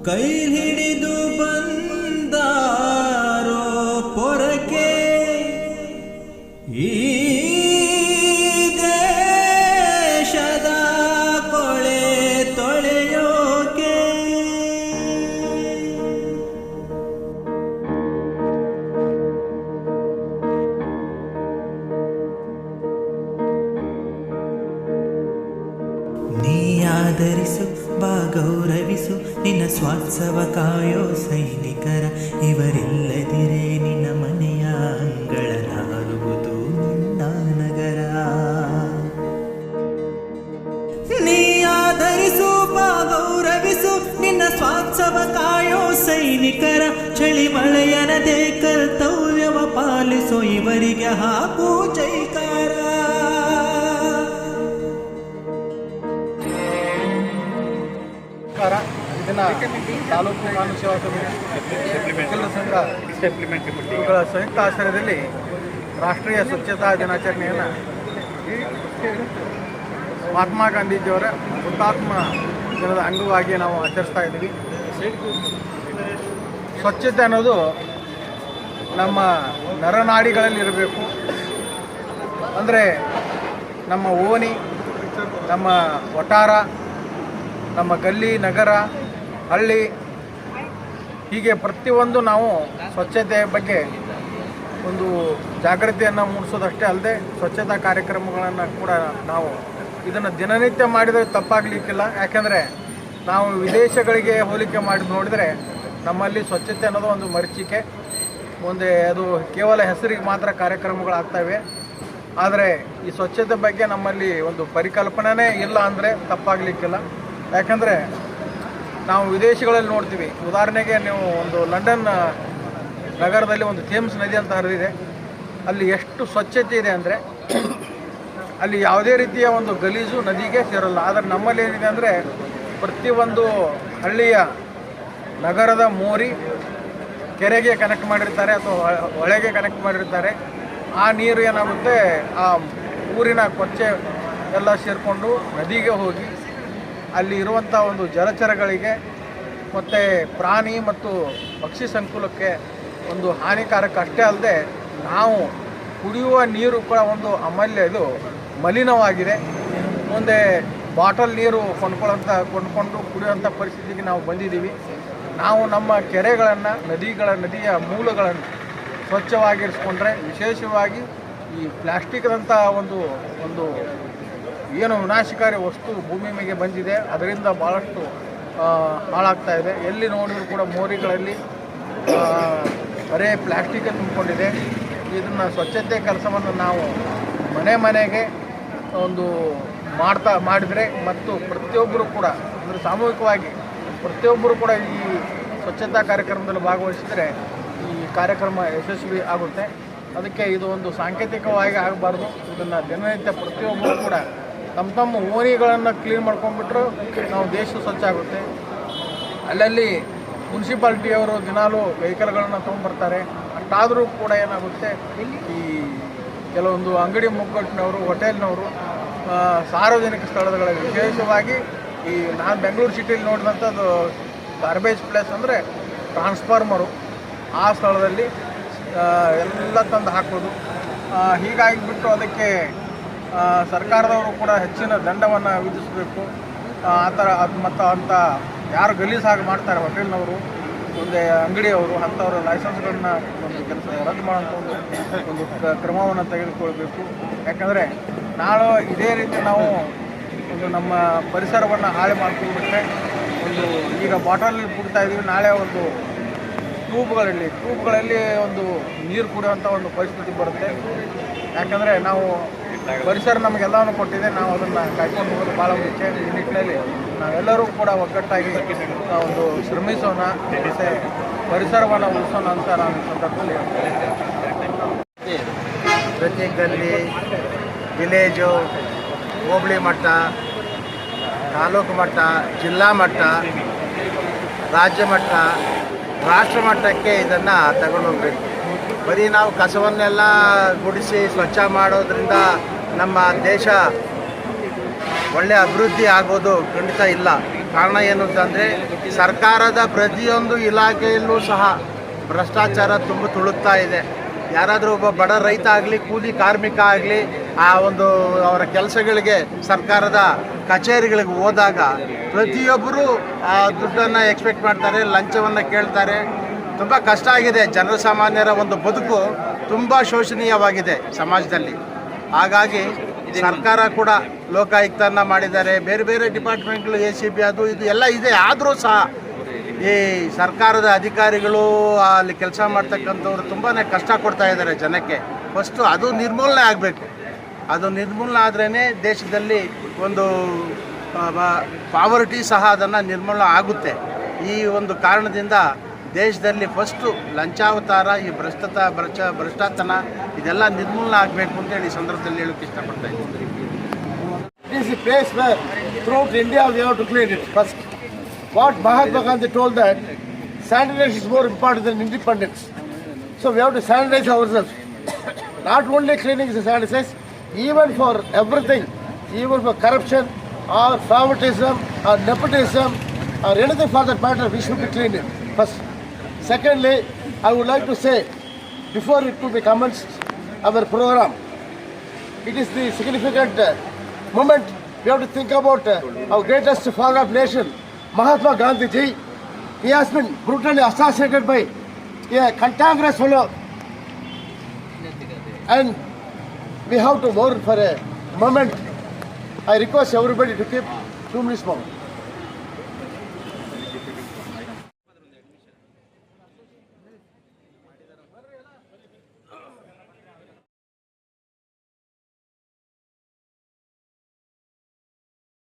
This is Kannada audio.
ಕೈ ಹಿಡಿದು ಬಂದಾರೋ ಪೊರಕೆ ಈ ದೇಶದ ಕೊಳೆ ತೊಳೆಯೋಕೆ. ನೀ ಆದರಿಸು ಬಾ ಗೌರವಿಸು ನಿನ್ನ ಸ್ವಾತ್ಸವ ಕಾಯೋ ಸೈನಿಕರ, ಇವರಿಲ್ಲದಿರೇ ನಿನ್ನ ಮನೆಯ ಅಂಗಳನಾಗುವುದು ನಿನ್ನ ನಗರ. ನೀ ಆದರಿಸು ಬಾ ಗೌರವಿಸು ನಿನ್ನ ಸ್ವಾತ್ಸವ ಕಾಯೋ ಸೈನಿಕರ, ಚಳಿ ಮಳೆಯನದೇ ಕರ್ತವ್ಯವ ಪಾಲಿಸೋ ಇವರಿಗೆ ಹಾಕು ಜೈಕಾರ. ಇದನ್ನು ತಾಲೂಕು ಕಾನೂನು ಸೇವಾ ಸಮಿತಿ ವಕೀಲರ ಸಂಘ ಇವುಗಳ ಸಂಯುಕ್ತ ಆಶ್ರಯದಲ್ಲಿ ರಾಷ್ಟ್ರೀಯ ಸ್ವಚ್ಛತಾ ದಿನಾಚರಣೆಯನ್ನು ಮಹಾತ್ಮ ಗಾಂಧೀಜಿಯವರ ಹುತಾತ್ಮ ದಿನದ ಅಂಗವಾಗಿ ನಾವು ಆಚರಿಸ್ತಾ ಇದ್ದೀವಿ. ಸ್ವಚ್ಛತೆ ಅನ್ನೋದು ನಮ್ಮ ನರನಾಡಿಗಳಲ್ಲಿರಬೇಕು. ಅಂದರೆ ನಮ್ಮ ಓಣಿ, ನಮ್ಮ ವಠಾರ, ನಮ್ಮ ಗಲ್ಲಿ, ನಗರ, ಹಳ್ಳಿ, ಹೀಗೆ ಪ್ರತಿಯೊಂದು ನಾವು ಸ್ವಚ್ಛತೆಯ ಬಗ್ಗೆ ಒಂದು ಜಾಗೃತಿಯನ್ನು ಮೂಡಿಸೋದಷ್ಟೇ ಅಲ್ಲದೆ ಸ್ವಚ್ಛತಾ ಕಾರ್ಯಕ್ರಮಗಳನ್ನು ಕೂಡ ನಾವು ಇದನ್ನು ದಿನನಿತ್ಯ ಮಾಡಿದರೆ ತಪ್ಪಾಗಲಿಕ್ಕಿಲ್ಲ. ಯಾಕೆಂದರೆ ನಾವು ವಿದೇಶಗಳಿಗೆ ಹೋಲಿಕೆ ಮಾಡಿ ನೋಡಿದರೆ ನಮ್ಮಲ್ಲಿ ಸ್ವಚ್ಛತೆ ಅನ್ನೋದು ಒಂದು ಮರೀಚಿಕೆ, ಮುಂದೆ ಅದು ಕೇವಲ ಹೆಸರಿಗೆ ಮಾತ್ರ ಕಾರ್ಯಕ್ರಮಗಳಾಗ್ತವೆ. ಆದರೆ ಈ ಸ್ವಚ್ಛತೆ ಬಗ್ಗೆ ನಮ್ಮಲ್ಲಿ ಒಂದು ಪರಿಕಲ್ಪನೆ ಇಲ್ಲ ಅಂದರೆ ತಪ್ಪಾಗಲಿಕ್ಕಿಲ್ಲ. ಯಾಕಂದರೆ ನಾವು ವಿದೇಶಗಳಲ್ಲಿ ನೋಡ್ತೀವಿ, ಉದಾಹರಣೆಗೆ ನೀವು ಒಂದು ಲಂಡನ್ ನಗರದಲ್ಲಿ ಒಂದು ಥೇಮ್ಸ್ ನದಿ ಅಂತ ಹರಿದಿದೆ, ಅಲ್ಲಿ ಎಷ್ಟು ಸ್ವಚ್ಛತೆ ಇದೆ ಅಂದರೆ ಅಲ್ಲಿ ಯಾವುದೇ ರೀತಿಯ ಒಂದು ಗಲೀಜು ನದಿಗೆ ಸೇರಲ್ಲ. ಆದರೆ ನಮ್ಮಲ್ಲಿ ಏನಿದೆ ಅಂದರೆ ಪ್ರತಿಯೊಂದು ಹಳ್ಳಿಯ ನಗರದ ಮೋರಿ ಕೆರೆಗೆ ಕನೆಕ್ಟ್ ಮಾಡಿರ್ತಾರೆ ಅಥವಾ ಹೊಳೆಗೆ ಕನೆಕ್ಟ್ ಮಾಡಿರ್ತಾರೆ. ಆ ನೀರು ಏನಾಗುತ್ತೆ, ಆ ಊರಿನ ಕೊಚ್ಚೆ ಎಲ್ಲ ಸೇರಿಕೊಂಡು ನದಿಗೆ ಹೋಗಿ ಅಲ್ಲಿ ಇರುವಂಥ ಒಂದು ಜಲಚರಗಳಿಗೆ ಮತ್ತು ಪ್ರಾಣಿ ಮತ್ತು ಪಕ್ಷಿ ಸಂಕುಲಕ್ಕೆ ಒಂದು ಹಾನಿಕಾರಕ ಅಷ್ಟೇ ಅಲ್ಲದೆ ನಾವು ಕುಡಿಯುವ ನೀರು ಕೂಡ ಒಂದು ಅಮೂಲ್ಯ, ಇದು ಮಲಿನವಾಗಿದೆ. ಮುಂದೆ ಬಾಟಲ್ ನೀರು ಕೊಂಡ್ಕೊಂಡು ಕುಡಿಯುವಂಥ ಪರಿಸ್ಥಿತಿಗೆ ನಾವು ಬಂದಿದ್ದೀವಿ. ನಾವು ನಮ್ಮ ಕೆರೆಗಳನ್ನು, ನದಿಯ ಮೂಲಗಳನ್ನು ಸ್ವಚ್ಛವಾಗಿರಿಸ್ಕೊಂಡ್ರೆ, ವಿಶೇಷವಾಗಿ ಈ ಪ್ಲಾಸ್ಟಿಕ್ದಂಥ ಒಂದು ಏನು ವಿನಾಶಕಾರಿ ವಸ್ತು ಭೂಮಿ ಮೇಲೆ ಬಂದಿದೆ, ಅದರಿಂದ ಭಾಳಷ್ಟು ಹಾಳಾಗ್ತಾ ಇದೆ. ಎಲ್ಲಿ ನೋಡಿದರೂ ಕೂಡ ಮೋರಿಗಳಲ್ಲಿ ಬರೇ ಪ್ಲಾಸ್ಟಿಕ್ ತುಂಬಿಕೊಂಡಿದೆ. ಇದನ್ನು ಸ್ವಚ್ಛತೆ ಕೆಲಸವನ್ನು ನಾವು ಮನೆಗೆ ಒಂದು ಮಾಡಿದರೆ ಮತ್ತು ಪ್ರತಿಯೊಬ್ಬರು ಕೂಡ ಅಂದರೆ ಸಾಮೂಹಿಕವಾಗಿ ಪ್ರತಿಯೊಬ್ಬರು ಕೂಡ ಈ ಸ್ವಚ್ಛತಾ ಕಾರ್ಯಕ್ರಮದಲ್ಲಿ ಭಾಗವಹಿಸಿದರೆ ಈ ಕಾರ್ಯಕ್ರಮ ಯಶಸ್ವಿ ಆಗುತ್ತೆ. ಅದಕ್ಕೆ ಇದು ಒಂದು ಸಾಂಕೇತಿಕವಾಗಿ ಆಗಬಾರ್ದು. ಇದನ್ನು ದಿನನಿತ್ಯ ಪ್ರತಿಯೊಬ್ಬರು ಕೂಡ ತಮ್ಮ ಓಣಿಗಳನ್ನು ಕ್ಲೀನ್ ಮಾಡ್ಕೊಂಡ್ಬಿಟ್ರು ನಾವು ದೇಶ ಸ್ವಚ್ಛ ಆಗುತ್ತೆ. ಅಲ್ಲಲ್ಲಿ ಮುನ್ಸಿಪಾಲ್ಟಿಯವರು ದಿನಾಲೂ ವೆಹಿಕಲ್ಗಳನ್ನು ತೊಗೊಂಡ್ಬರ್ತಾರೆ. ಅಷ್ಟಾದರೂ ಕೂಡ ಏನಾಗುತ್ತೆ, ಈ ಕೆಲವೊಂದು ಅಂಗಡಿ ಮುಗ್ಗಟ್ಟಿನವರು, ಹೋಟೆಲ್ನವರು ಸಾರ್ವಜನಿಕ ಸ್ಥಳಗಳಲ್ಲಿ ವಿಶೇಷವಾಗಿ ಈ ನಾನು ಬೆಂಗಳೂರು ಸಿಟಿಯಲ್ಲಿ ನೋಡಿದಂಥದ್ದು ಗಾರ್ಬೇಜ್ ಪ್ಲೇಸ್ ಅಂದರೆ ಟ್ರಾನ್ಸ್ಫಾರ್ಮರು, ಆ ಸ್ಥಳದಲ್ಲಿ ಎಲ್ಲ ತಂದು ಹಾಕೋದು. ಹೀಗಾಗಿಬಿಟ್ಟು ಅದಕ್ಕೆ ಸರ್ಕಾರದವರು ಕೂಡ ಹೆಚ್ಚಿನ ದಂಡವನ್ನು ವಿಧಿಸಬೇಕು. ಆ ಥರ ಅದು ಮತ್ತು ಅಂಥ ಯಾರು ಗಲೀಜಾಗಿ ಮಾಡ್ತಾರೆ ಹೋಟೆಲ್ನವರು, ಮುಂದೆ ಅಂಗಡಿಯವರು, ಅಂಥವ್ರ ಲೈಸೆನ್ಸ್ಗಳನ್ನ ಒಂದು ಕೆಲಸ ರದ್ದು ಮಾಡೋಂಥ ಒಂದು ಕ್ರಮವನ್ನು ತೆಗೆದುಕೊಳ್ಬೇಕು. ಯಾಕಂದರೆ ನಾಳೆ ಇದೇ ರೀತಿ ನಾವು ಒಂದು ನಮ್ಮ ಪರಿಸರವನ್ನು ಹಾಳು ಮಾಡ್ಕೊಂಡ್ಬಿಟ್ರೆ, ಒಂದು ಈಗ ಬಾಟಲಲ್ಲಿ ಕುಡ್ತಾ ಇದ್ದೀವಿ, ನಾಳೆ ಒಂದು ಟ್ಯೂಬ್ಗಳಲ್ಲಿ ಒಂದು ನೀರು ಕುಡಿಯುವಂಥ ಒಂದು ಪರಿಸ್ಥಿತಿ ಬರುತ್ತೆ. ಯಾಕಂದರೆ ನಾವು ಪರಿಸರ ನಮಗೆಲ್ಲವನ್ನು ಕೊಟ್ಟಿದೆ, ನಾವು ಅದನ್ನು ಕಾಯ್ಕೊಂಡು ಹೋಗೋದು ಭಾಳ ಮುಖ್ಯ. ಈ ನಿಟ್ಟಿನಲ್ಲಿ ನಾವೆಲ್ಲರೂ ಕೂಡ ಒಗ್ಗಟ್ಟಾಗಿ ಒಂದು ಶ್ರಮಿಸೋಣ, ಮತ್ತು ಪರಿಸರವನ್ನು ಉಳಿಸೋಣ ಅಂತ ನಾನು ಈ ಸಂದರ್ಭದಲ್ಲಿ ಹೇಳ್ತೇನೆ. ಪ್ರತಿ ಗಲ್ಲಿ, ವಿಲೇಜು, ಹೋಬಳಿ ಮಟ್ಟ, ತಾಲೂಕು ಮಟ್ಟ, ಜಿಲ್ಲಾ ಮಟ್ಟ, ರಾಜ್ಯ ಮಟ್ಟ, ರಾಷ್ಟ್ರ ಮಟ್ಟಕ್ಕೆ ಇದನ್ನು ತಗೊಂಡೋಗ್ಬೇಕು. ಬರೀ ನಾವು ಕಸವನ್ನೆಲ್ಲ ಗುಡಿಸಿ ಸ್ವಚ್ಛ ಮಾಡೋದ್ರಿಂದ ನಮ್ಮ ದೇಶ ಒಳ್ಳೆಯ ಅಭಿವೃದ್ಧಿ ಆಗೋದು ಖಂಡಿತ ಇಲ್ಲ. ಕಾರಣ ಏನು ಅಂತಂದರೆ ಸರ್ಕಾರದ ಪ್ರತಿಯೊಂದು ಇಲಾಖೆಯಲ್ಲೂ ಸಹ ಭ್ರಷ್ಟಾಚಾರ ತುಂಬ ತುಳುಕ್ತಾ ಇದೆ. ಯಾರಾದರೂ ಒಬ್ಬ ಬಡ ರೈತ ಆಗಲಿ, ಕೂಲಿ ಕಾರ್ಮಿಕ ಆಗಲಿ, ಆ ಒಂದು ಅವರ ಕೆಲಸಗಳಿಗೆ ಸರ್ಕಾರದ ಕಚೇರಿಗಳಿಗೆ ಹೋದಾಗ ಪ್ರತಿಯೊಬ್ಬರು ಆ ದುಡ್ಡನ್ನು ಎಕ್ಸ್ಪೆಕ್ಟ್ ಮಾಡ್ತಾರೆ, ಲಂಚವನ್ನು ಕೇಳ್ತಾರೆ. ತುಂಬ ಕಷ್ಟ ಆಗಿದೆ. ಜನಸಾಮಾನ್ಯರ ಒಂದು ಬದುಕು ತುಂಬ ಶೋಷನೀಯವಾಗಿದೆ ಸಮಾಜದಲ್ಲಿ. ಹಾಗಾಗಿ ಸರ್ಕಾರ ಕೂಡ ಲೋಕಾಯುಕ್ತನ ಮಾಡಿದ್ದಾರೆ, ಬೇರೆ ಬೇರೆ ಡಿಪಾರ್ಟ್ಮೆಂಟ್ಗಳು, ACB ಅದು ಇದು ಎಲ್ಲ ಇದೆ. ಆದರೂ ಸಹ ಈ ಸರ್ಕಾರದ ಅಧಿಕಾರಿಗಳು ಅಲ್ಲಿ ಕೆಲಸ ಮಾಡ್ತಕ್ಕಂಥವ್ರು ತುಂಬಾ ಕಷ್ಟ ಕೊಡ್ತಾ ಇದ್ದಾರೆ ಜನಕ್ಕೆ. ಫಸ್ಟು ಅದು ನಿರ್ಮೂಲನೆ ಆಗಬೇಕು. ಅದು ನಿರ್ಮೂಲನೆ ಆದ್ರೇ ದೇಶದಲ್ಲಿ ಒಂದು ಪಾವರ್ಟಿ ಸಹ ಅದನ್ನು ನಿರ್ಮೂಲನೆ ಆಗುತ್ತೆ. ಈ ಒಂದು ಕಾರಣದಿಂದ ದೇಶದಲ್ಲಿ ಫಸ್ಟು ಲಂಚಾವತಾರ, ಈ ಭ್ರಷ್ಟಾತನ ಇದೆಲ್ಲ ನಿರ್ಮೂಲನೆ ಆಗಬೇಕು ಅಂತೇಳಿ ಈ ಸಂದರ್ಭದಲ್ಲಿ ಹೇಳೋಕ್ಕೆ ಇಷ್ಟಪಡ್ತಾ ಇದ್ದೀನಿ. It is a place where throughout India we have to clean it first. What Mahatma Gandhi told that sanitation is more important than independence. So we have to sanitize ourselves. Not only cleaning is sanitize, even for everything, even for corruption or favoritism or nepotism or anything for that matter, we should be cleaned it first. Secondly, I would like to say, before it to be commenced our program, it is the significant moment. We have to think about our greatest father of nation, Mahatma Gandhi ji. He has been brutally assassinated by a cantankerous fellow, and we have to mourn for a moment. I request everybody to keep 2 minutes more.